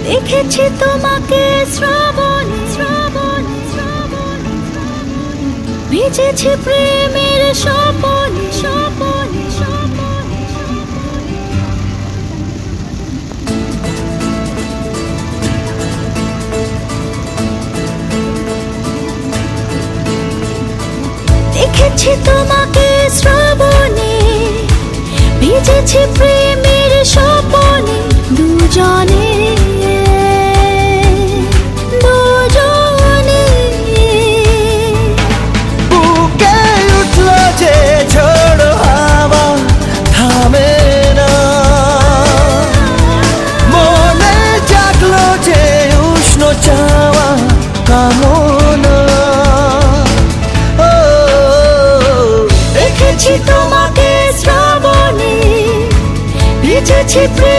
দেখেছি তোমাকে শ্রাবণে শ্রাবণে শ্রাবণে ভিজেছি প্রেমের স্বপনে স্বপনে স্বপনে দেখেছি তোমাকে শ্রাবণে ভিজেছি প্রেমের স্বপনে দুজনে দুজনে বুকে উঠলো যে ঝড় হাওয়া থামে না, মনে জাগলো যে উষ্ণ চাওয়া কামনা। ও দেখেছি তোমাকে শ্রাবণে ভিজেছি প্রেমের